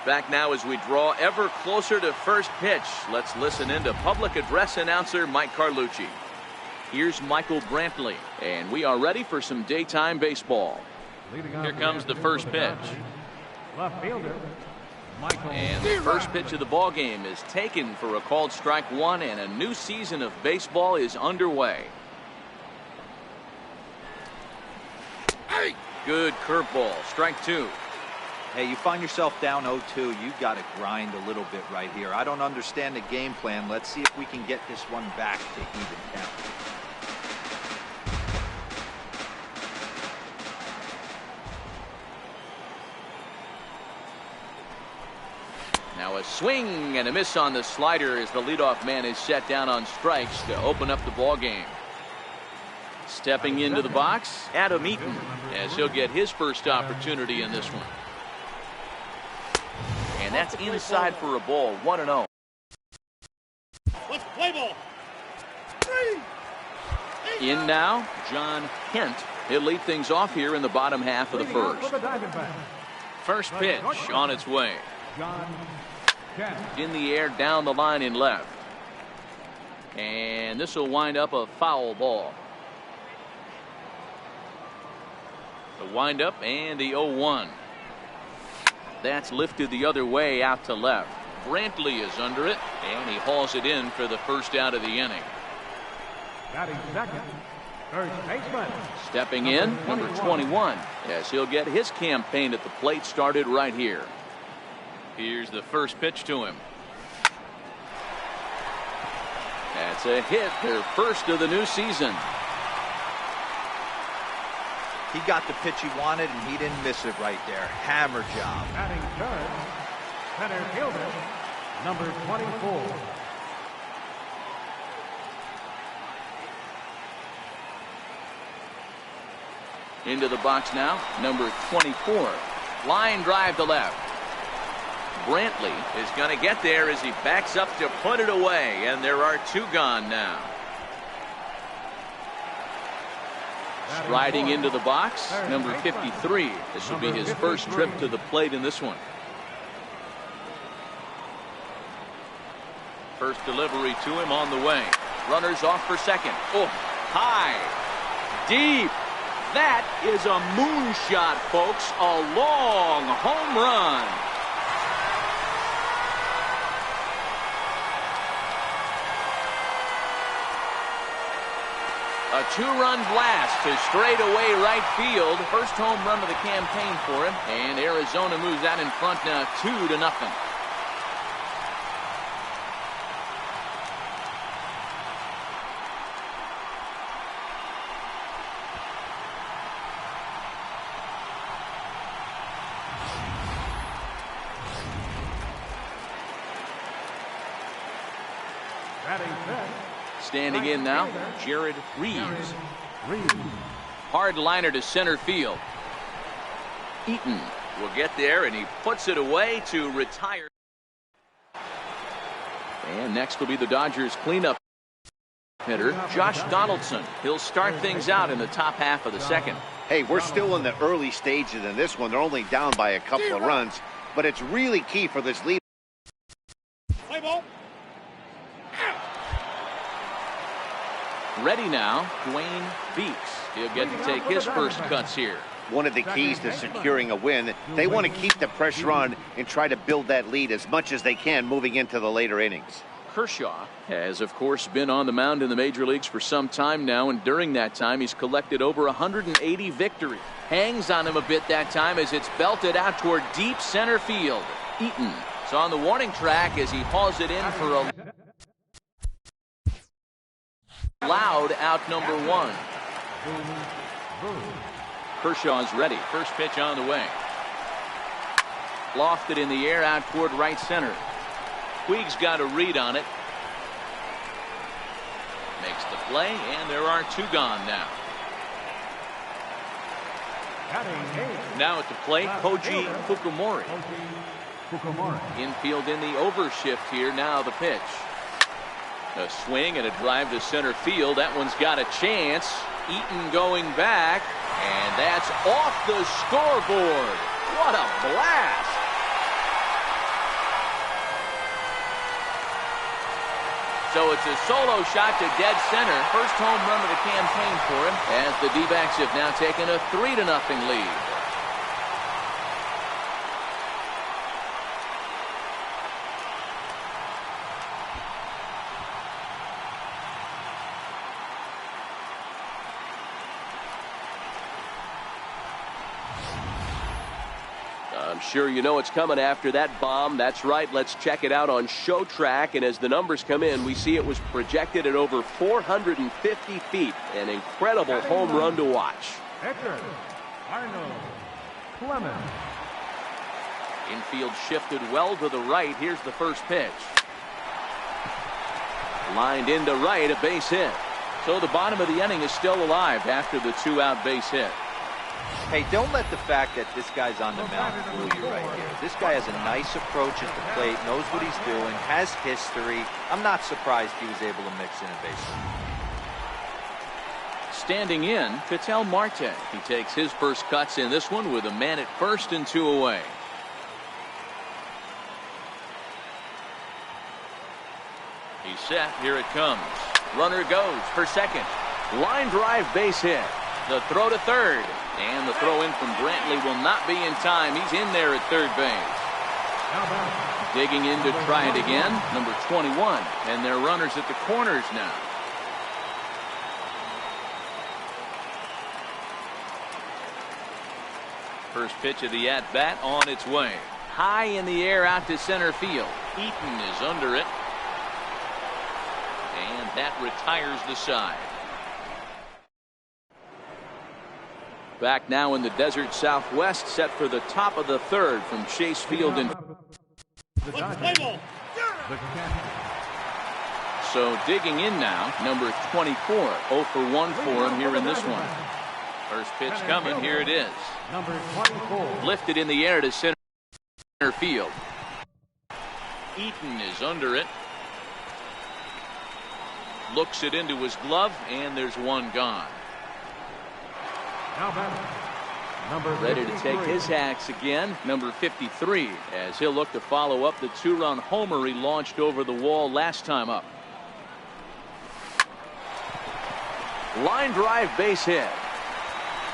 Back now as we draw ever closer to first pitch. Let's listen in to public address announcer Mike Carlucci. Here's Michael Brantley, and we are ready for some daytime baseball. Here comes the first pitch. Left fielder, Michael. And the first pitch of the ball game is taken for a called strike one, and a new season of baseball is underway. Good curveball, strike two. Hey, you find yourself down 0-2, you've got to grind a little bit right here. I don't understand the game plan. Let's see if we can get this one back to even count. Now a swing and a miss on the slider as the leadoff man is set down on strikes to open up the ball game. Stepping into the box, Adam Eaton, as he'll get his first opportunity in this one. And that's inside for a ball, 1-0. Let's play ball. In now, John Kent. He'll lead things off here in the bottom half of the first. First pitch on its way. In the air, down the line in left. And this will wind up a foul ball. The windup and the 0-1. That's lifted the other way out to left. Brantley is under it, and he hauls it in for the first out of the inning. Batting second, first baseman. Stepping in, number 21, as he'll get his campaign at the plate started right here. Here's the first pitch to him. That's a hit, their first of the new season. He got the pitch he wanted, and he didn't miss it right there. Hammer job. Batting third, center fielder, number 24. Into the box now, number 24. Line drive to left. Brantley is going to get there as he backs up to put it away, and there are two gone now. Striding into the box, number 53. This will be his first trip to the plate in this one. First delivery to him on the way. Runners off for second. Oh, high, deep. That is a moonshot, folks. A long home run. A two-run blast to straightaway right field. First home run of the campaign for him. And Arizona moves out in front now 2-0. Standing in now, Jared Reeves. Hard liner to center field. Eaton will get there, and he puts it away to retire. And next will be the Dodgers cleanup hitter, Josh Donaldson. He'll start things out in the top half of the second. Hey, we're still in the early stages in this one. They're only down by a couple of runs, but it's really key for this lead. Play ball. Ready now, Dwayne Beeks. He'll get to take his first cuts here. One of the keys to securing a win, they want to keep the pressure on and try to build that lead as much as they can moving into the later innings. Kershaw has, of course, been on the mound in the major leagues for some time now, and during that time he's collected over 180 victories. Hangs on him a bit that time as it's belted out toward deep center field. Eaton is on the warning track as he hauls it in for a loud out number 1. Kershaw's ready. First pitch on the way. Lofted in the air out toward right center. Puig's got a read on it. Makes the play, and there are two gone now. Now at the plate, Koji Fukumori. Infield in the overshift here. Now the pitch. A swing and a drive to center field. That one's got a chance. Eaton going back, and that's off the scoreboard. What a blast! So it's a solo shot to dead center. First home run of the campaign for him, as the D-backs have now taken a 3-0 lead. I'm sure you know what's coming after that bomb. That's right. Let's check it out on Show Track. And as the numbers come in, we see it was projected at over 450 feet. An incredible home run to watch. Pitcher, Arnold Clemens. Infield shifted well to the right. Here's the first pitch. Lined into right, a base hit. So the bottom of the inning is still alive after the 2-out base hit. Hey, don't let the fact that this guy's on the mound fool you right here. This guy has a nice approach at the plate, knows what he's doing, has history. I'm not surprised he was able to mix in a base hit. Standing in, Ketel Marte. He takes his first cuts in this one with a man at first and 2 away. He's set. Here it comes. Runner goes for second. Line drive base hit. The throw to third. And the throw in from Brantley will not be in time. He's in there at third base. Digging in to try it again, number 21. And they're runners at the corners now. First pitch of the at-bat on its way. High in the air out to center field. Eaton is under it. And that retires the side. Back now in the desert Southwest, set for the top of the third from Chase Field. And so digging in now, number 24. 0 for 1 for him here in this one. First pitch coming. Here it is. Number 24. Lifted in the air to center field. Eaton is under it. Looks it into his glove, and there's one gone. Ready to take his hacks again, number 53, as he'll look to follow up the 2-run homer he launched over the wall last time up. Line drive base hit.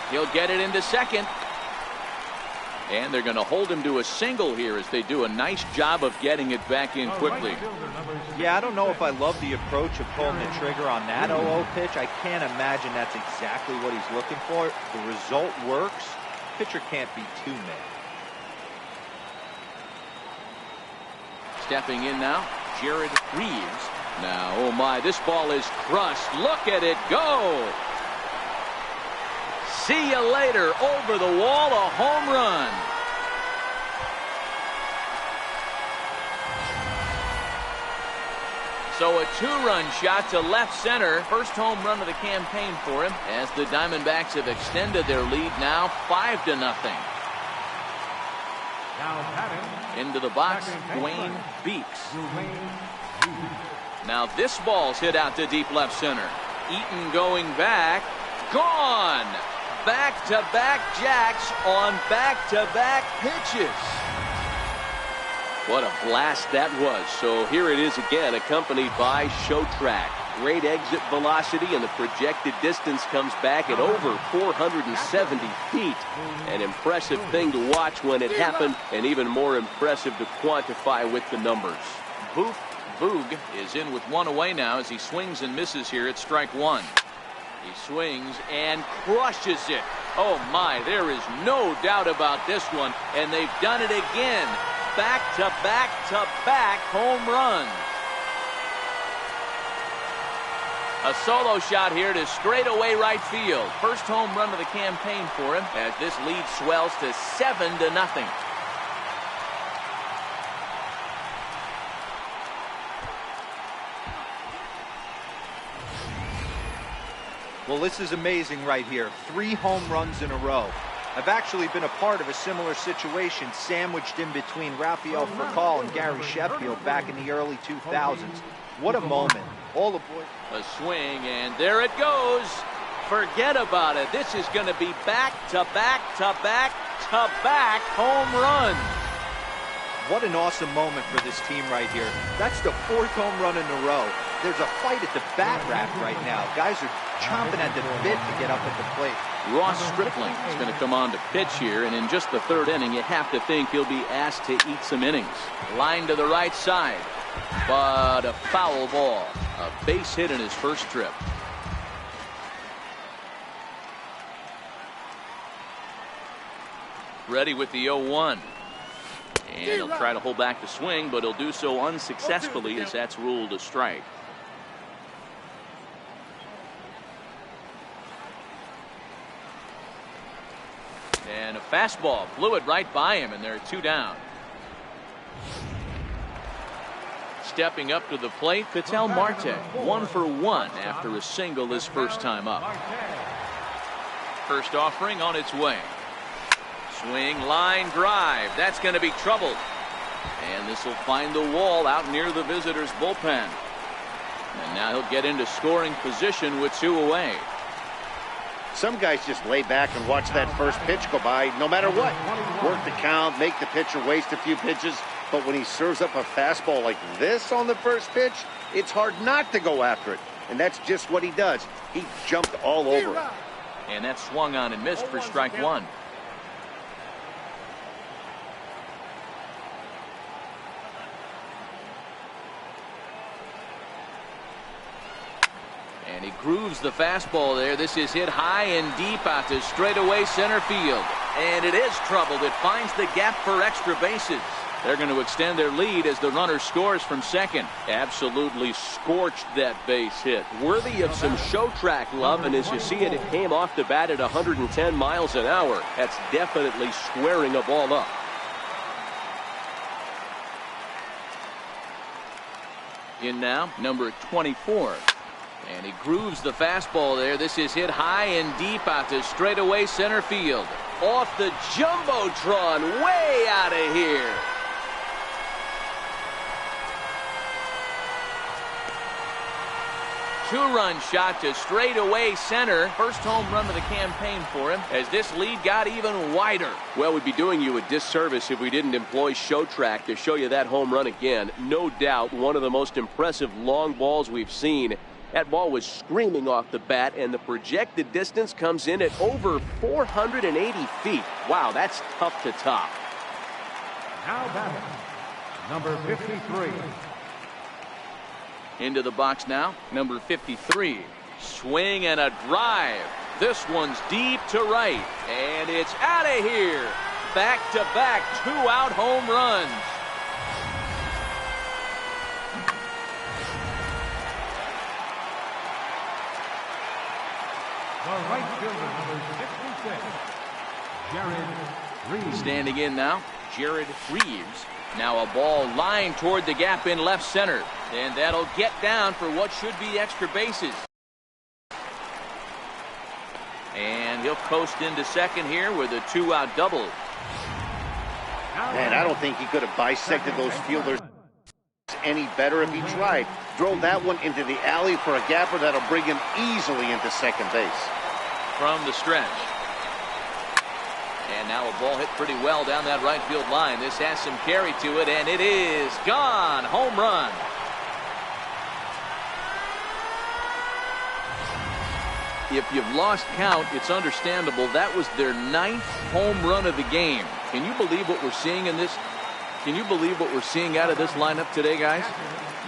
He'll get it into second. And they're going to hold him to a single here as they do a nice job of getting it back in quickly. Yeah, I don't know if I love the approach of pulling the trigger on that 0-0 pitch. I can't imagine that's exactly what he's looking for. The result works. Pitcher can't be too mad. Stepping in now, Jared Reeves. Now, oh my, this ball is crushed. Look at it go. See you later. Over the wall, a home run. So a 2-run shot to left center. First home run of the campaign for him, as the Diamondbacks have extended their lead now 5-0. Into the box, Dwayne Beeks. Now this ball's hit out to deep left center. Eaton going back. Gone. Back-to-back jacks on back-to-back pitches. What a blast that was. So here it is again, accompanied by Show Track. Great exit velocity, and the projected distance comes back at over 470 feet. An impressive thing to watch when it happened, and even more impressive to quantify with the numbers. Boog is in with 1 away now as he swings and misses here at strike 1. He swings and crushes it. Oh my, there is no doubt about this one, and they've done it again. Back-to-back-to-back home runs. A solo shot here to straightaway right field. First home run of the campaign for him, as this lead swells to 7-0. Well, this is amazing right here. 3 home runs in a row. I've actually been a part of a similar situation sandwiched in between Rafael Furcal and Gary Sheffield back in the early 2000s. What a moment. All the boys. A swing, and there it goes. Forget about it. This is going to be back-to-back-to-back-to-back home runs. What an awesome moment for this team right here. That's the 4th home run in a row. There's a fight at the bat rack right now. Guys are chomping at the bit to get up at the plate. Ross Stripling is going to come on to pitch here, and in just the third inning, you have to think he'll be asked to eat some innings. Line to the right side, but a foul ball. A base hit in his first trip. Ready with the 0-1. And he'll try to hold back the swing, but he'll do so unsuccessfully as that's ruled a strike. And a fastball blew it right by him, and there are 2 down. Stepping up to the plate, Ketel Marte, 1 for 1 after a single his first time up. First offering on its way. Swing, line, drive. That's going to be trouble. And this will find the wall out near the visitors' bullpen. And now he'll get into scoring position with 2 away. Some guys just lay back and watch that first pitch go by no matter what. Work the count, make the pitcher waste a few pitches. But when he serves up a fastball like this on the first pitch, it's hard not to go after it. And that's just what he does. He jumped all over it. And that swung on and missed for strike 1. And he grooves the fastball there. This is hit high and deep out to straightaway center field. And it is troubled. It finds the gap for extra bases. They're going to extend their lead as the runner scores from second. Absolutely scorched that base hit. Worthy of some show track love, and as you see it, it came off the bat at 110 miles an hour. That's definitely squaring a ball up. In now, number 24. And he grooves the fastball there. This is hit high and deep out to straightaway center field. Off the Jumbotron, way out of here. Two-run shot to straightaway center. First home run of the campaign for him as this lead got even wider. Well, we'd be doing you a disservice if we didn't employ show track to show you that home run again. No doubt one of the most impressive long balls we've seen. That ball was screaming off the bat, and the projected distance comes in at over 480 feet. Wow, that's tough to top. Now batting, number 53. Into the box now, number 53. Swing and a drive. This one's deep to right, and it's out of here. Back-to-back 2-out home runs. The right fielder, number 66, Jared Reeves. Standing in now, Jared Reeves. Now a ball lined toward the gap in left center. And that'll get down for what should be extra bases. And he'll coast into second here with a 2-out double. Man, I don't think he could have bisected those fielders any better if he tried. Drove that one into the alley for a gapper that'll bring him easily into second base. From the stretch. And now a ball hit pretty well down that right field line. This has some carry to it, and it is gone. Home run. If you've lost count, it's understandable. That was their 9th home run of the game. Can you believe what we're seeing in this? Can you believe what we're seeing out of this lineup today, guys?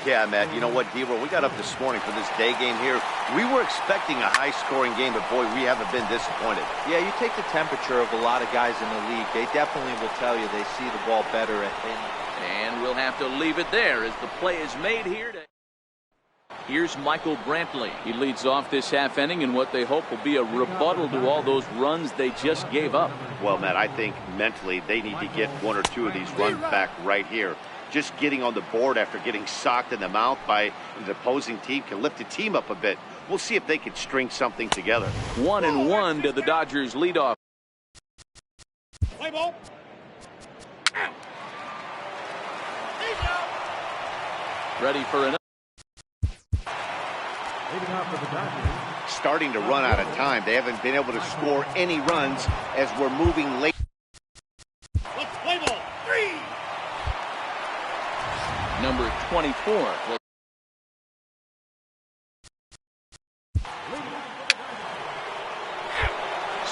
Yeah, Matt, you know what, D-Roll, we got up this morning for this day game here. We were expecting a high-scoring game, but, boy, we haven't been disappointed. Yeah, you take the temperature of a lot of guys in the league. They definitely will tell you they see the ball better at And we'll have to leave it there as the play is made here. Here's Michael Brantley. He leads off this half inning in what they hope will be a rebuttal to all those runs they just gave up. Well, Matt, I think mentally they need to get 1 or 2 of these runs back right here. Just getting on the board after getting socked in the mouth by the opposing team can lift the team up a bit. We'll see if they can string something together. 1-1 to the Dodgers leadoff. Play ball. Ready for another. Leading off for the Dodgers. Starting to run out of time. They haven't been able to score any runs as we're moving late. Let's play ball. 3. Number 24.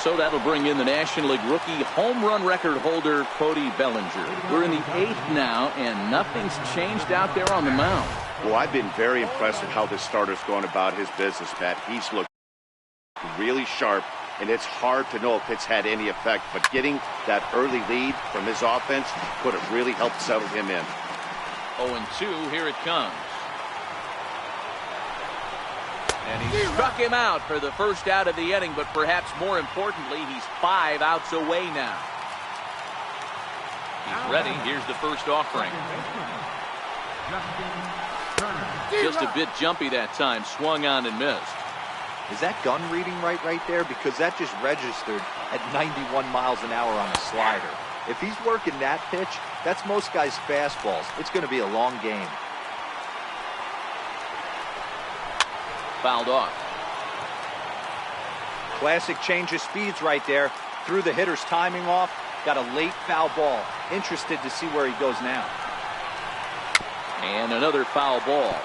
So that'll bring in the National League rookie home run record holder, Cody Bellinger. We're in the 8th now, and nothing's changed out there on the mound. Well, I've been very impressed with how this starter's going about his business, Matt. He's looked really sharp, and it's hard to know if it's had any effect. But getting that early lead from his offense could have really helped settle him in. 0-2, here it comes. And he struck him out for the first out of the inning, but perhaps more importantly, he's 5 outs away now. He's ready. Here's the first offering. Just a bit jumpy that time. Swung on and missed. Is that gun reading right there? Because that just registered at 91 miles an hour on the slider. If he's working that pitch, that's most guys' fastballs. It's going to be a long game. Fouled off. Classic change of speeds right there. Threw the hitter's timing off. Got a late foul ball. Interested to see where he goes now. And another foul ball.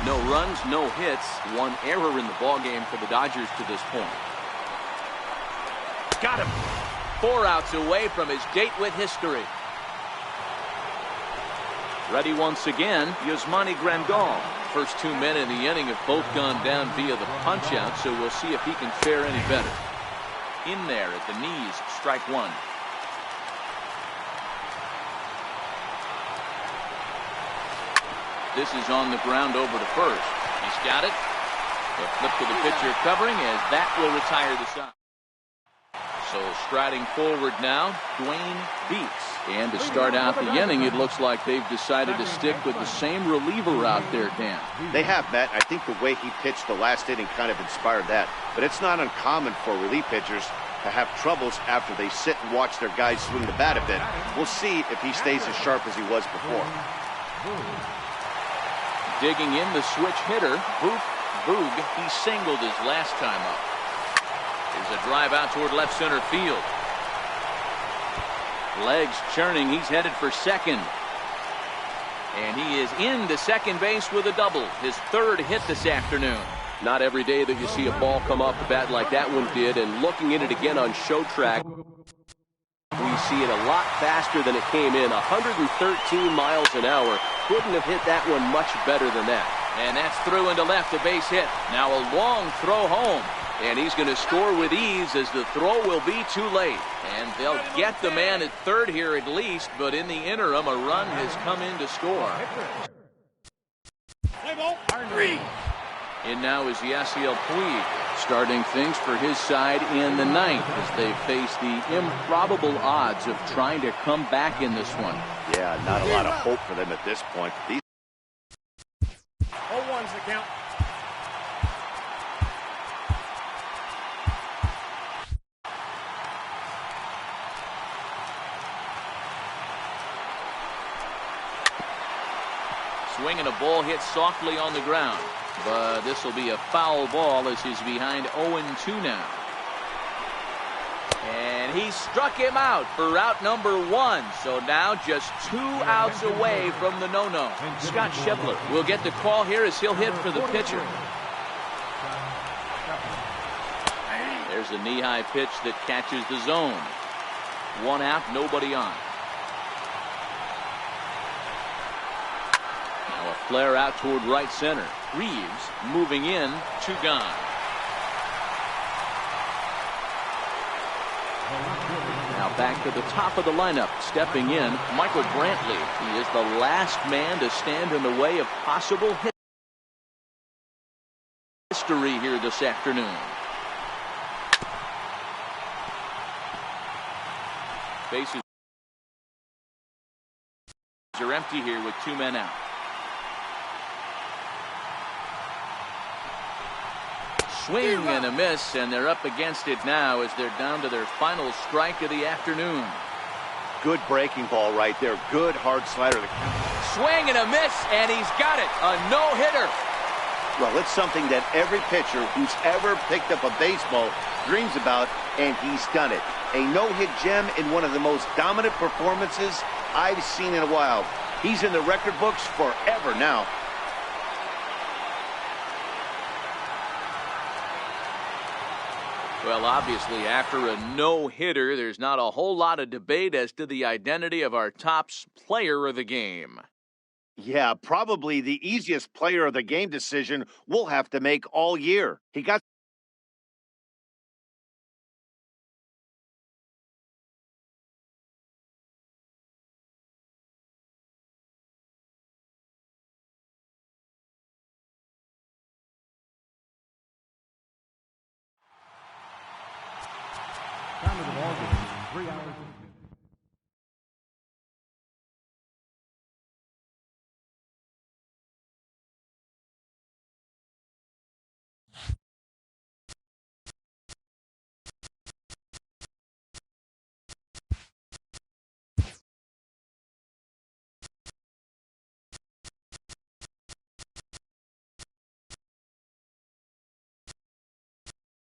No runs, no hits. One error in the ballgame for the Dodgers to this point. Got him. 4 outs away from his date with history. Ready once again, Yasmani Grandal. First 2 men in the inning have both gone down via the punch-out, so we'll see if he can fare any better. In there at the knees, strike 1. This is on the ground over to first. He's got it. A flip to the pitcher covering as that will retire the side. So striding forward now, Dwayne Beeks. And to start out the inning, it looks like they've decided to stick with the same reliever out there, Dan. They have, Matt. I think the way he pitched the last inning kind of inspired that. But it's not uncommon for relief pitchers to have troubles after they sit and watch their guys swing the bat a bit. We'll see if he stays as sharp as he was before. Digging in the switch hitter, Boog. He singled his last time up. Here's a drive out toward left center field. Legs churning. He's headed for second. And he is into second base with a double. His 3rd hit this afternoon. Not every day that you see a ball come off the bat like that one did. And looking at it again on show track, we see it a lot faster than it came in. 113 miles an hour. Couldn't have hit that one much better than that. And that's through into left, a base hit. Now a long throw home. And he's going to score with ease as the throw will be too late. And they'll get the man at 3rd here at least, but in the interim, a run has come in to score. Play ball. 3. And now is Yasiel Puig starting things for his side in the 9th as they face the improbable odds of trying to come back in this one. Yeah, not a lot of hope for them at this point. 0-1's the count. Swing and a ball hit softly on the ground. But this will be a foul ball as he's behind 0-2 now. And he struck him out for out number 1. So now just 2 outs away from the no-no. Scott Schebler will get the call here as he'll hit for the pitcher. There's a knee-high pitch that catches the zone. 1 out, nobody on. Now a flare out toward right center. Reeves moving in, 2 gone. Now back to the top of the lineup, stepping in, Michael Brantley. He is the last man to stand in the way of possible history here this afternoon. Bases are empty here with 2 men out. Swing and a miss, and they're up against it now as they're down to their final strike of the afternoon. Good breaking ball right there. Good hard slider. Swing and a miss, and he's got it. A no-hitter. Well, it's something that every pitcher who's ever picked up a baseball dreams about, and he's done it. A no-hit gem in one of the most dominant performances I've seen in a while. He's in the record books forever now. Well, obviously, after a no-hitter, there's not a whole lot of debate as to the identity of our top player of the game. Yeah, probably the easiest player of the game decision we'll have to make all year. He got Time of the ball game, 3 hours and 50.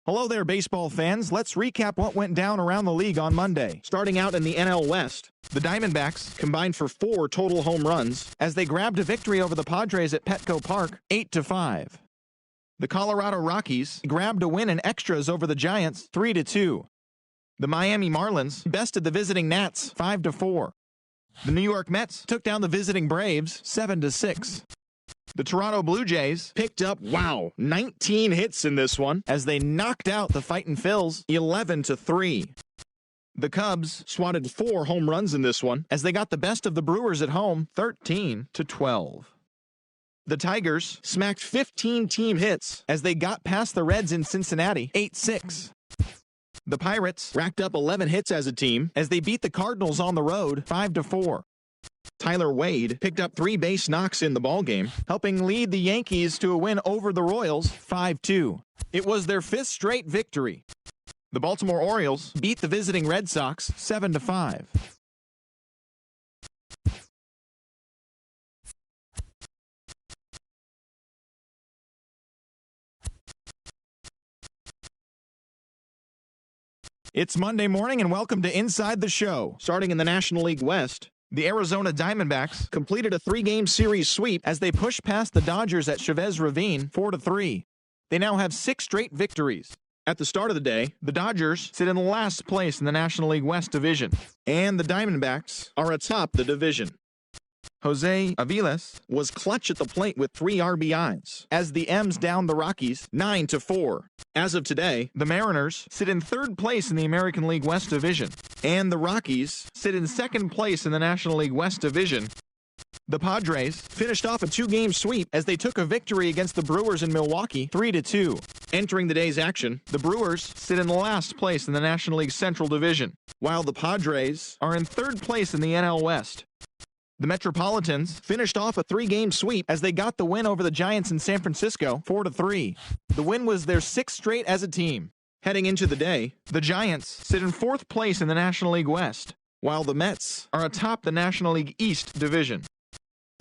Hello there, baseball fans. Let's recap what went down around the league on Monday. Starting out in the NL West, the Diamondbacks combined for 4 total home runs as they grabbed a victory over the Padres at Petco Park, 8-5. The Colorado Rockies grabbed a win in extras over the Giants, 3-2. The Miami Marlins bested the visiting Nats, 5-4. The New York Mets took down the visiting Braves, 7-6. The Toronto Blue Jays picked up, 19 hits in this one as they knocked out the Fightin' Phils 11-3. The Cubs swatted 4 home runs in this one as they got the best of the Brewers at home 13-12. The Tigers smacked 15 team hits as they got past the Reds in Cincinnati 8-6. The Pirates racked up 11 hits as a team as they beat the Cardinals on the road 5-4. Tyler Wade picked up 3 base knocks in the ballgame, helping lead the Yankees to a win over the Royals 5-2. It was their 5th straight victory. The Baltimore Orioles beat the visiting Red Sox 7-5. It's Monday morning and welcome to Inside the Show. Starting in the National League West, the Arizona Diamondbacks completed a 3-game series sweep as they pushed past the Dodgers at Chavez Ravine 4-3. They now have 6 straight victories. At the start of the day, the Dodgers sit in last place in the National League West division, and the Diamondbacks are atop the division. Jose Aviles was clutch at the plate with 3 RBIs as the M's downed the Rockies 9-4. As of today, the Mariners sit in 3rd place in the American League West division, and the Rockies sit in 2nd place in the National League West division. The Padres finished off a 2-game sweep as they took a victory against the Brewers in Milwaukee 3-2. Entering the day's action, the Brewers sit in last place in the National League Central division, while the Padres are in 3rd place in the NL West. The Metropolitans finished off a 3-game sweep as they got the win over the Giants in San Francisco 4-3. The win was their 6th straight as a team. Heading into the day, the Giants sit in 4th place in the National League West, while the Mets are atop the National League East division.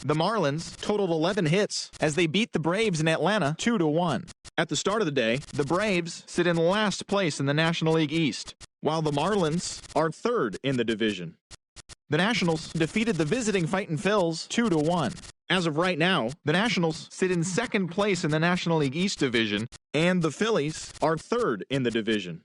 The Marlins totaled 11 hits as they beat the Braves in Atlanta 2-1. At the start of the day, the Braves sit in last place in the National League East, while the Marlins are 3rd in the division. The Nationals defeated the visiting Fightin' Phils 2-1. As of right now, the Nationals sit in 2nd place in the National League East division, and the Phillies are 3rd in the division.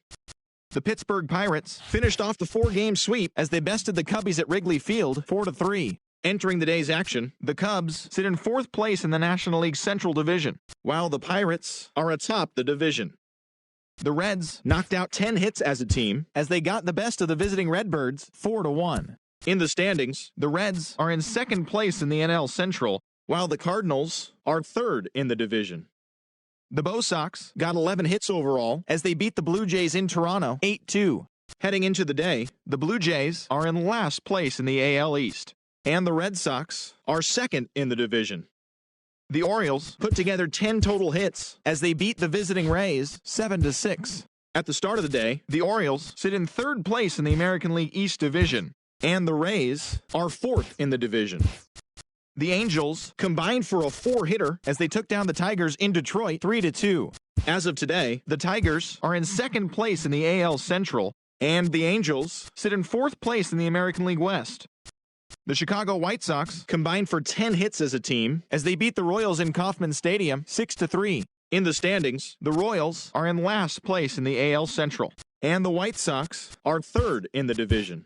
The Pittsburgh Pirates finished off the 4-game sweep as they bested the Cubbies at Wrigley Field 4-3. Entering the day's action, the Cubs sit in 4th place in the National League Central division, while the Pirates are atop the division. The Reds knocked out 10 hits as a team as they got the best of the visiting Redbirds 4-1. In the standings, the Reds are in 2nd place in the NL Central, while the Cardinals are 3rd in the division. The Bo Sox got 11 hits overall as they beat the Blue Jays in Toronto 8-2. Heading into the day, the Blue Jays are in last place in the AL East, and the Red Sox are 2nd in the division. The Orioles put together 10 total hits as they beat the visiting Rays 7-6. At the start of the day, the Orioles sit in 3rd place in the American League East division, and the Rays are 4th in the division. The Angels combined for a 4-hitter as they took down the Tigers in Detroit 3-2. As of today, the Tigers are in 2nd place in the AL Central, and the Angels sit in 4th place in the American League West. The Chicago White Sox combined for 10 hits as a team as they beat the Royals in Kauffman Stadium 6-3. In the standings, the Royals are in last place in the AL Central, and the White Sox are third in the division.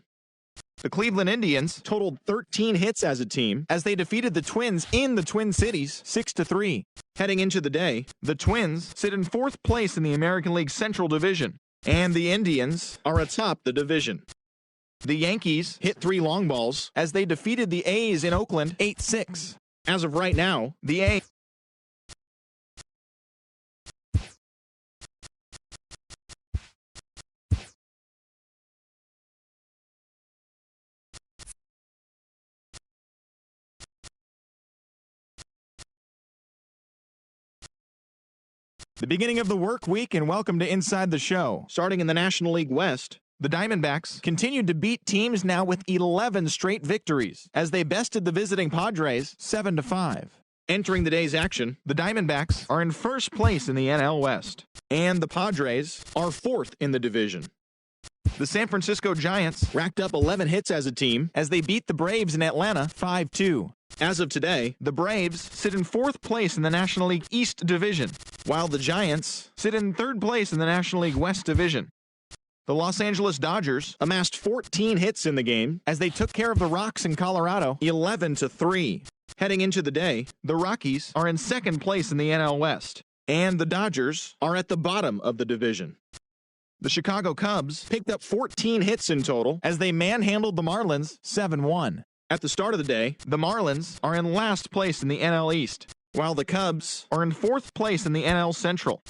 The Cleveland Indians totaled 13 hits as a team as they defeated the Twins in the Twin Cities 6-3. Heading into the day, the Twins sit in fourth place in the American League Central Division, and the Indians are atop the division. The Yankees hit 3 long balls as they defeated the A's in Oakland 8-6. As of right now, the A. The beginning of the work week, and welcome to Inside the Show. Starting in the National League West, the Diamondbacks continued to beat teams now with 11 straight victories as they bested the visiting Padres 7-5. Entering the day's action, the Diamondbacks are in first place in the NL West, and the Padres are fourth in the division. The San Francisco Giants racked up 11 hits as a team as they beat the Braves in Atlanta 5-2. As of today, the Braves sit in fourth place in the National League East Division, while the Giants sit in third place in the National League West Division. The Los Angeles Dodgers amassed 14 hits in the game as they took care of the Rocks in Colorado 11-3. Heading into the day, the Rockies are in second place in the NL West, and the Dodgers are at the bottom of the division. The Chicago Cubs picked up 14 hits in total as they manhandled the Marlins 7-1. At the start of the day, the Marlins are in last place in the NL East, while the Cubs are in fourth place in the NL Central.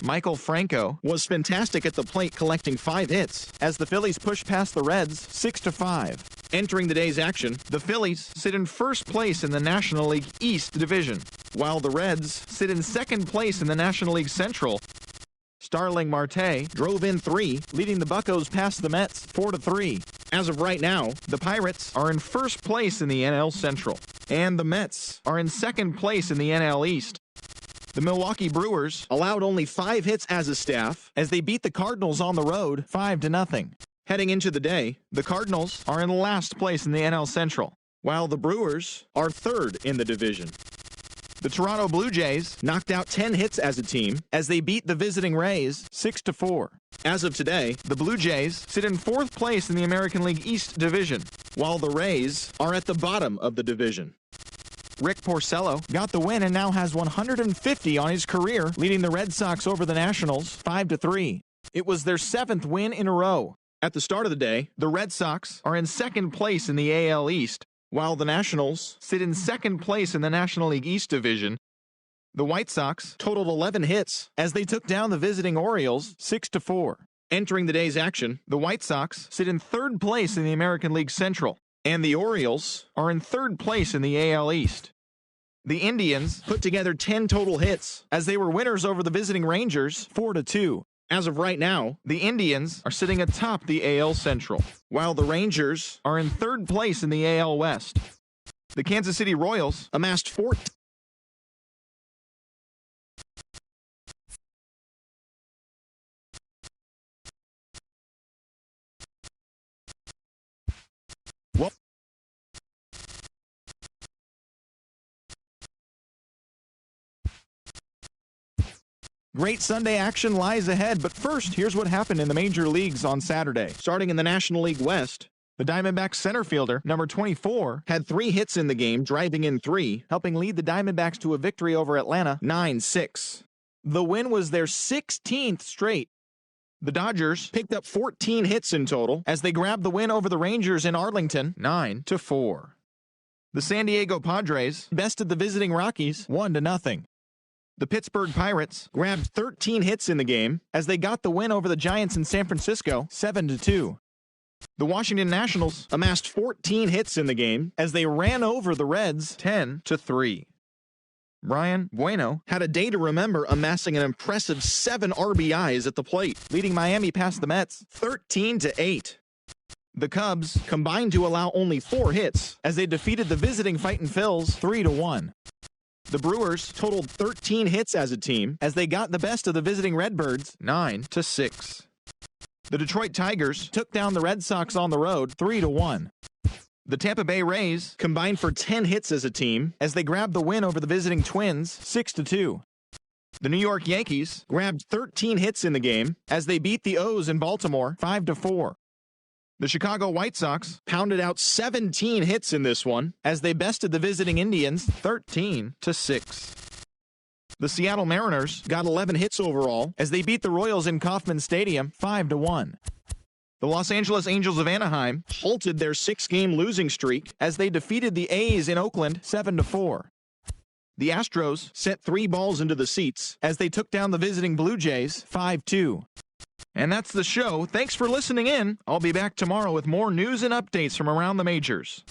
Michael Franco was fantastic at the plate, collecting 5 hits as the Phillies pushed past the Reds 6-5. Entering the day's action, the Phillies sit in first place in the National League East Division, while the Reds sit in second place in the National League Central. Starling Marte drove in 3, leading the Buccos past the Mets 4-3. As of right now, the Pirates are in first place in the NL Central, and the Mets are in second place in the NL East. The Milwaukee Brewers allowed only 5 hits as a staff as they beat the Cardinals on the road 5-0. Heading into the day, the Cardinals are in last place in the NL Central, while the Brewers are third in the division. The Toronto Blue Jays knocked out 10 hits as a team as they beat the visiting Rays 6-4. As of today, the Blue Jays sit in fourth place in the American League East Division, while the Rays are at the bottom of the division. Rick Porcello got the win and now has 150 on his career, leading the Red Sox over the Nationals 5-3. It was their 7th win in a row. At the start of the day, the Red Sox are in second place in the AL East, while the Nationals sit in second place in the National League East Division. The White Sox totaled 11 hits as they took down the visiting Orioles 6-4. Entering the day's action, the White Sox sit in third place in the American League Central, and the Orioles are in third place in the AL East. The Indians put together 10 total hits as they were winners over the visiting Rangers 4-2. As of right now, the Indians are sitting atop the AL Central, while the Rangers are in third place in the AL West. The Kansas City Royals amassed 14. Great Sunday action lies ahead, but first, here's what happened in the major leagues on Saturday. Starting in the National League West, the Diamondbacks center fielder, number 24, had 3 hits in the game, driving in 3, helping lead the Diamondbacks to a victory over Atlanta 9-6. The win was their 16th straight. The Dodgers picked up 14 hits in total as they grabbed the win over the Rangers in Arlington 9-4. The San Diego Padres bested the visiting Rockies 1-0. The Pittsburgh Pirates grabbed 13 hits in the game as they got the win over the Giants in San Francisco 7-2. The Washington Nationals amassed 14 hits in the game as they ran over the Reds 10-3. Brian Bueno had a day to remember, amassing an impressive 7 RBIs at the plate, leading Miami past the Mets 13-8. The Cubs combined to allow only 4 hits as they defeated the visiting Fightin' Phils 3-1. The Brewers totaled 13 hits as a team as they got the best of the visiting Redbirds 9-6. The Detroit Tigers took down the Red Sox on the road 3-1. The Tampa Bay Rays combined for 10 hits as a team as they grabbed the win over the visiting Twins 6-2. The New York Yankees grabbed 13 hits in the game as they beat the O's in Baltimore 5-4. The Chicago White Sox pounded out 17 hits in this one as they bested the visiting Indians 13-6. The Seattle Mariners got 11 hits overall as they beat the Royals in Kauffman Stadium 5-1. The Los Angeles Angels of Anaheim halted their 6-game losing streak as they defeated the A's in Oakland 7-4. The Astros sent 3 balls into the seats as they took down the visiting Blue Jays 5-2. And that's the show. Thanks for listening in. I'll be back tomorrow with more news and updates from around the majors.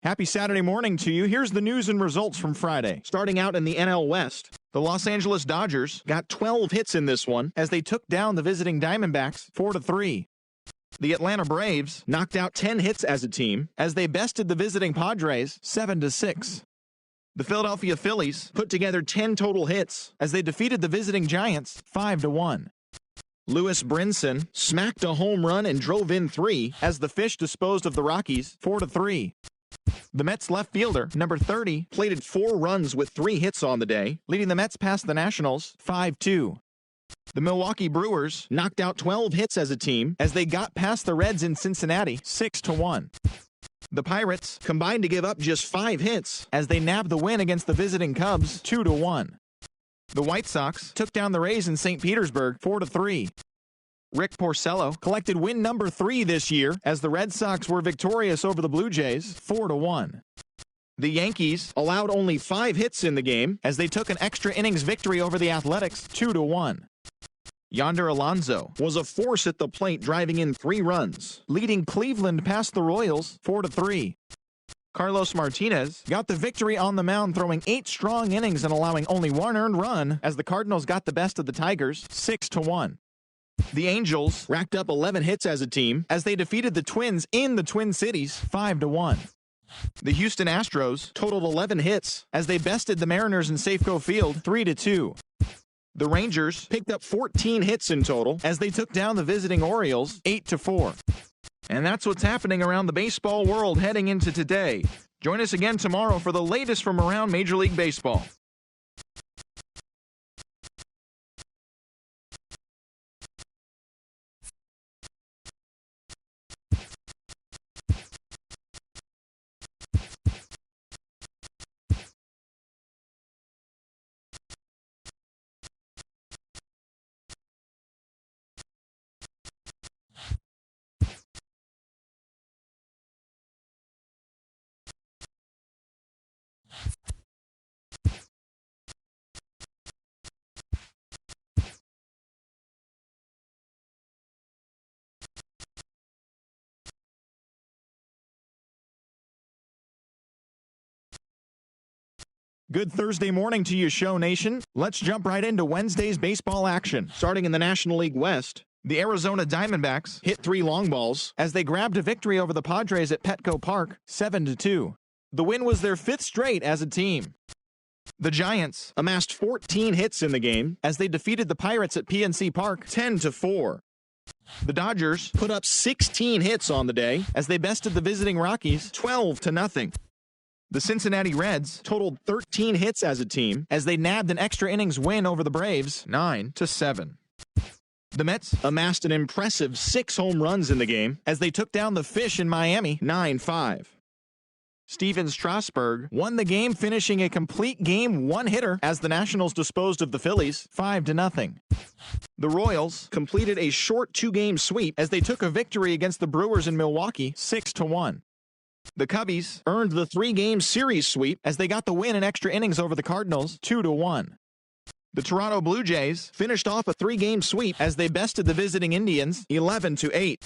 Happy Saturday morning to you. Here's the news and results from Friday. Starting out in the NL West, the Los Angeles Dodgers got 12 hits in this one as they took down the visiting Diamondbacks 4-3. The Atlanta Braves knocked out 10 hits as a team as they bested the visiting Padres 7-6. The Philadelphia Phillies put together 10 total hits as they defeated the visiting Giants 5-1. Lewis Brinson smacked a home run and drove in 3 as the Fish disposed of the Rockies 4-3. The Mets left fielder, number 30, plated 4 runs with 3 hits on the day, leading the Mets past the Nationals 5-2. The Milwaukee Brewers knocked out 12 hits as a team as they got past the Reds in Cincinnati 6-1. The Pirates combined to give up just 5 hits as they nabbed the win against the visiting Cubs 2-1. The White Sox took down the Rays in St. Petersburg 4-3. Rick Porcello collected win number 3 this year as the Red Sox were victorious over the Blue Jays 4-1. The Yankees allowed only 5 hits in the game as they took an extra innings victory over the Athletics 2-1. Yonder Alonso was a force at the plate, driving in 3 runs, leading Cleveland past the Royals 4-3. Carlos Martinez got the victory on the mound, throwing 8 strong innings and allowing only 1 earned run as the Cardinals got the best of the Tigers 6-1. The Angels racked up 11 hits as a team as they defeated the Twins in the Twin Cities 5-1. The Houston Astros totaled 11 hits as they bested the Mariners in Safeco Field 3-2. The Rangers picked up 14 hits in total as they took down the visiting Orioles 8-4. And that's what's happening around the baseball world heading into today. Join us again tomorrow for the latest from around Major League Baseball. Good Thursday morning to you, Show Nation. Let's jump right into Wednesday's baseball action. Starting in the National League West, the Arizona Diamondbacks hit 3 long balls as they grabbed a victory over the Padres at Petco Park 7-2. The win was their 5th straight as a team. The Giants amassed 14 hits in the game as they defeated the Pirates at PNC Park 10-4. The Dodgers put up 16 hits on the day as they bested the visiting Rockies 12-0. The Cincinnati Reds totaled 13 hits as a team as they nabbed an extra innings win over the Braves 9-7. The Mets amassed an impressive 6 home runs in the game as they took down the Fish in Miami 9-5. Steven Strasburg won the game, finishing a complete game one-hitter as the Nationals disposed of the Phillies 5-0. The Royals completed a short 2-game sweep as they took a victory against the Brewers in Milwaukee 6-1. The Cubbies earned the 3-game series sweep as they got the win in extra innings over the Cardinals 2-1. The Toronto Blue Jays finished off a 3-game sweep as they bested the visiting Indians 11-8.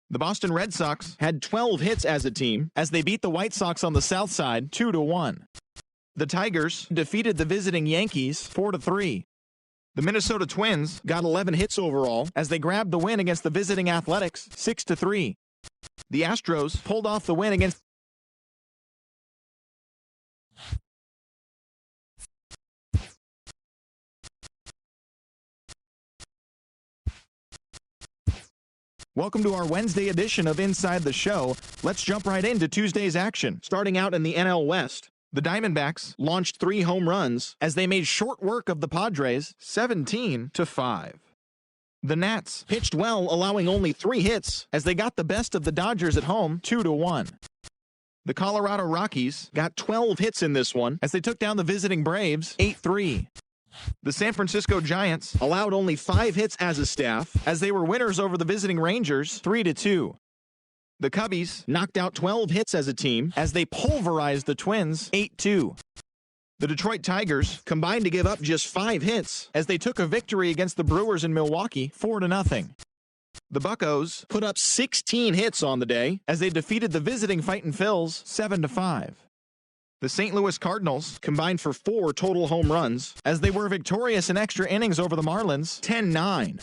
The Boston Red Sox had 12 hits as a team as they beat the White Sox on the South Side 2-1. The Tigers defeated the visiting Yankees 4-3. The Minnesota Twins got 11 hits overall as they grabbed the win against the visiting Athletics 6-3. The Astros pulled off the win against Welcome to our Wednesday edition of Inside the Show. Let's jump right into Tuesday's action. Starting out in the NL West, the Diamondbacks launched 3 home runs as they made short work of the Padres 17-5. The Nats pitched well, allowing only 3 hits as they got the best of the Dodgers at home 2-1. The Colorado Rockies got 12 hits in this one as they took down the visiting Braves 8-3. The San Francisco Giants allowed only 5 hits as a staff as they were winners over the visiting Rangers 3-2. The Cubbies knocked out 12 hits as a team as they pulverized the Twins 8-2. The Detroit Tigers combined to give up just 5 hits as they took a victory against the Brewers in Milwaukee 4-0. The Buccos put up 16 hits on the day as they defeated the visiting Fightin' Phils 7-5. The St. Louis Cardinals combined for 4 total home runs as they were victorious in extra innings over the Marlins 10-9.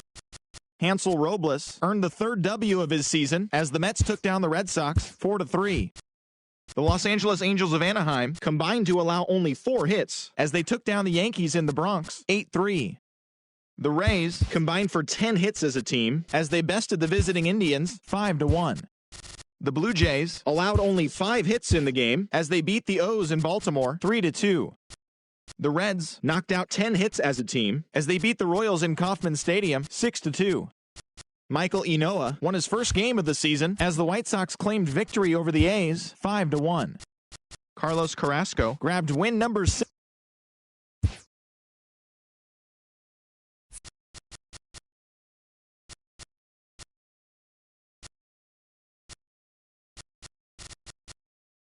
Hansel Robles earned the 3rd W of his season as the Mets took down the Red Sox 4-3. The Los Angeles Angels of Anaheim combined to allow only 4 hits as they took down the Yankees in the Bronx 8-3. The Rays combined for 10 hits as a team as they bested the visiting Indians 5-1. The Blue Jays allowed only 5 hits in the game as they beat the O's in Baltimore 3-2. The Reds knocked out 10 hits as a team as they beat the Royals in Kauffman Stadium 6-2. Michael Enoa won his first game of the season as the White Sox claimed victory over the A's 5-1. Carlos Carrasco grabbed win number 6.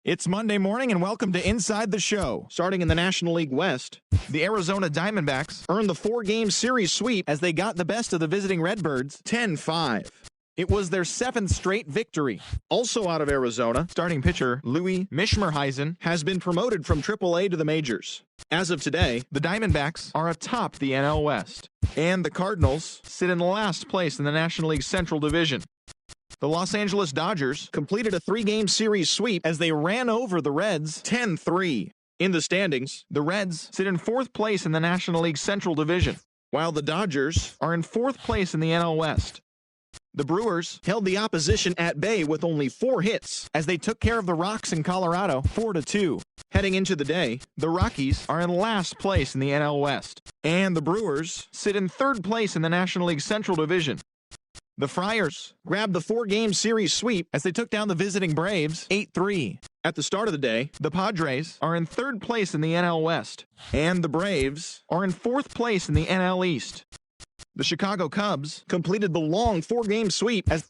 It's Monday morning and welcome to Inside the Show. Starting in the National League West, the Arizona Diamondbacks earned the 4-game series sweep as they got the best of the visiting Redbirds 10-5. It was their 7th straight victory. Also out of Arizona, starting pitcher Louis Mishmerheisen has been promoted from AAA to the majors. As of today, the Diamondbacks are atop the NL West, and the Cardinals sit in last place in the National League Central Division. The Los Angeles Dodgers completed a 3-game series sweep as they ran over the Reds 10-3. In the standings, the Reds sit in 4th place in the National League Central Division, while the Dodgers are in 4th place in the NL West. The Brewers held the opposition at bay with only 4 hits as they took care of the Rocks in Colorado 4-2. Heading into the day, the Rockies are in last place in the NL West, and the Brewers sit in 3rd place in the National League Central Division. The Friars grabbed the 4-game series sweep as they took down the visiting Braves 8-3. At the start of the day, the Padres are in 3rd place in the NL West, and the Braves are in 4th place in the NL East. The Chicago Cubs completed the long 4-game sweep as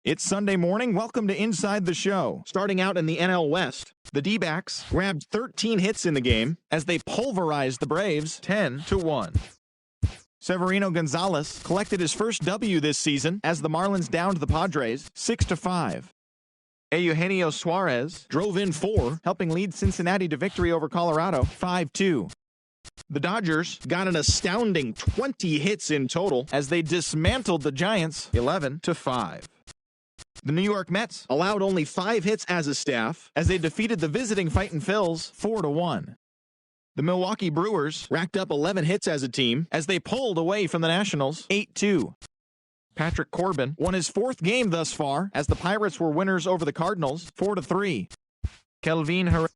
It's Sunday morning. Welcome to Inside the Show. Starting out in the NL West, the D-backs grabbed 13 hits in the game as they pulverized the Braves 10-1. Severino Gonzalez collected his first W this season as the Marlins downed the Padres 6-5. Eugenio Suarez drove in 4, helping lead Cincinnati to victory over Colorado 5-2. The Dodgers got an astounding 20 hits in total as they dismantled the Giants 11-5. The New York Mets allowed only 5 hits as a staff as they defeated the visiting Fightin' Phils 4-1. The Milwaukee Brewers racked up 11 hits as a team as they pulled away from the Nationals 8-2. Patrick Corbin won his 4th game thus far as the Pirates were winners over the Cardinals 4-3. Kelvin Herrera.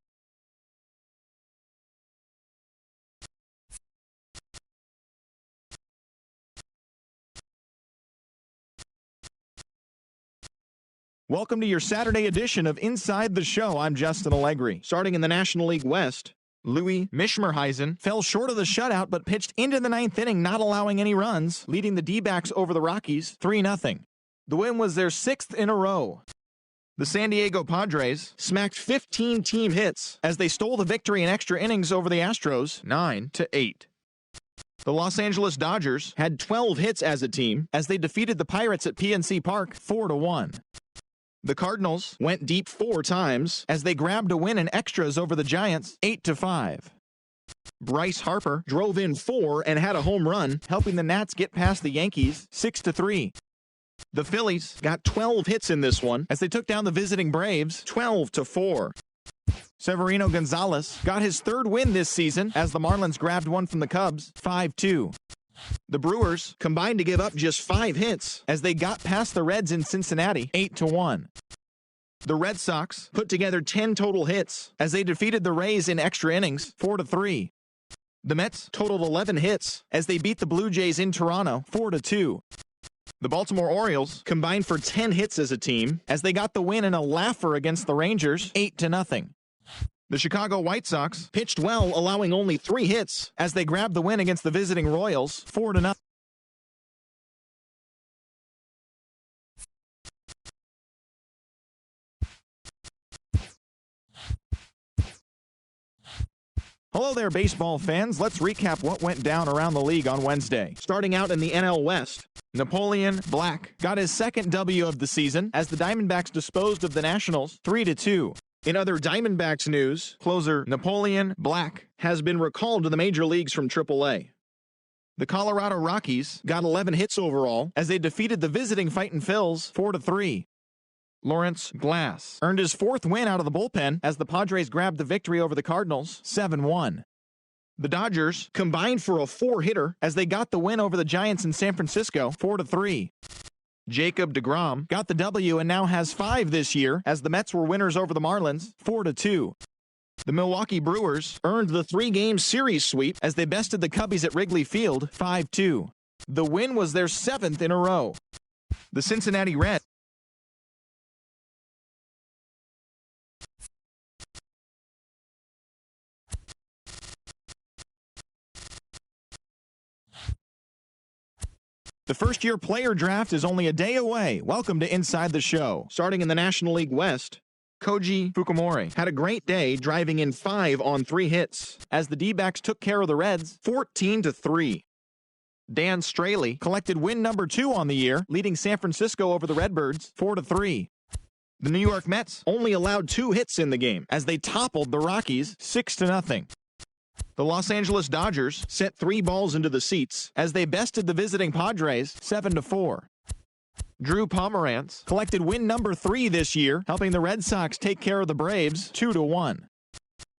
Welcome to your Saturday edition of Inside the Show. I'm Justin Allegri. Starting in the National League West, Louis Mishmerheisen fell short of the shutout but pitched into the 9th inning, not allowing any runs, leading the D-backs over the Rockies 3-0. The win was their 6th in a row. The San Diego Padres smacked 15 team hits as they stole the victory in extra innings over the Astros 9-8. The Los Angeles Dodgers had 12 hits as a team as they defeated the Pirates at PNC Park 4-1. The Cardinals went deep 4 times as they grabbed a win in extras over the Giants 8-5. Bryce Harper drove in 4 and had a home run, helping the Nats get past the Yankees 6-3. The Phillies got 12 hits in this one as they took down the visiting Braves 12-4. Severino Gonzalez got his 3rd win this season as the Marlins grabbed one from the Cubs 5-2. The Brewers combined to give up just 5 hits as they got past the Reds in Cincinnati 8-1. The Red Sox put together 10 total hits as they defeated the Rays in extra innings 4-3. The Mets totaled 11 hits as they beat the Blue Jays in Toronto 4-2. The Baltimore Orioles combined for 10 hits as a team as they got the win in a laugher against the Rangers 8-0. The Chicago White Sox pitched well, allowing only 3 hits as they grabbed the win against the visiting Royals 4-0. Hello there, baseball fans. Let's recap what went down around the league on Wednesday. Starting out in the NL West, Napoleon Black got his 2nd W of the season as the Diamondbacks disposed of the Nationals 3-2. In other Diamondbacks news, closer Napoleon Black has been recalled to the major leagues from AAA. The Colorado Rockies got 11 hits overall as they defeated the visiting Fightin' Phils 4-3. Lawrence Glass earned his 4th win out of the bullpen as the Padres grabbed the victory over the Cardinals 7-1. The Dodgers combined for a 4-hitter as they got the win over the Giants in San Francisco 4-3. Jacob deGrom got the W and now has 5 this year as the Mets were winners over the Marlins 4-2. The Milwaukee Brewers earned the 3-game series sweep as they bested the Cubbies at Wrigley Field 5-2. The win was their 7th in a row. The Cincinnati Reds The first-year player draft is only a day away. Welcome to Inside the Show. Starting in the National League West, Koji Fukumori had a great day, driving in 5 on 3 hits as the D-backs took care of the Reds 14-3. Dan Straley collected win number 2 on the year, leading San Francisco over the Redbirds 4-3. The New York Mets only allowed 2 hits in the game as they toppled the Rockies 6-0. The Los Angeles Dodgers sent 3 balls into the seats as they bested the visiting Padres 7-4. Drew Pomeranz collected win number 3 this year, helping the Red Sox take care of the Braves 2-1.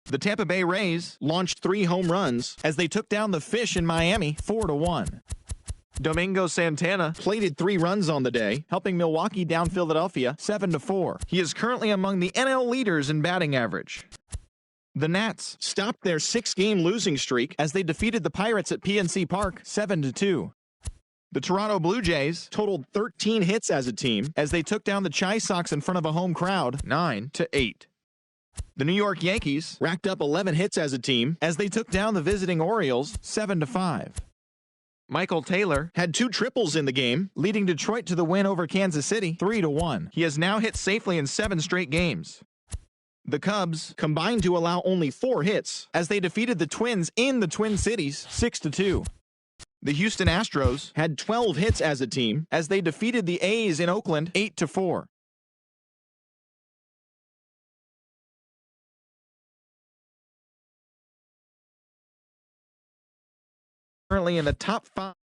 The Tampa Bay Rays launched 3 home runs as they took down the Fish in Miami 4-1. Domingo Santana plated 3 runs on the day, helping Milwaukee down Philadelphia 7-4. He is currently among the NL leaders in batting average. The Nats stopped their 6-game losing streak as they defeated the Pirates at PNC Park 7-2. The Toronto Blue Jays totaled 13 hits as a team as they took down the Chi Sox in front of a home crowd 9-8. The New York Yankees racked up 11 hits as a team as they took down the visiting Orioles 7-5. Michael Taylor had 2 triples in the game, leading Detroit to the win over Kansas City 3-1. He has now hit safely in 7 straight games. The Cubs combined to allow only 4 hits as they defeated the Twins in the Twin Cities 6-2. The Houston Astros had 12 hits as a team as they defeated the A's in Oakland 8-4. Currently in the top 5.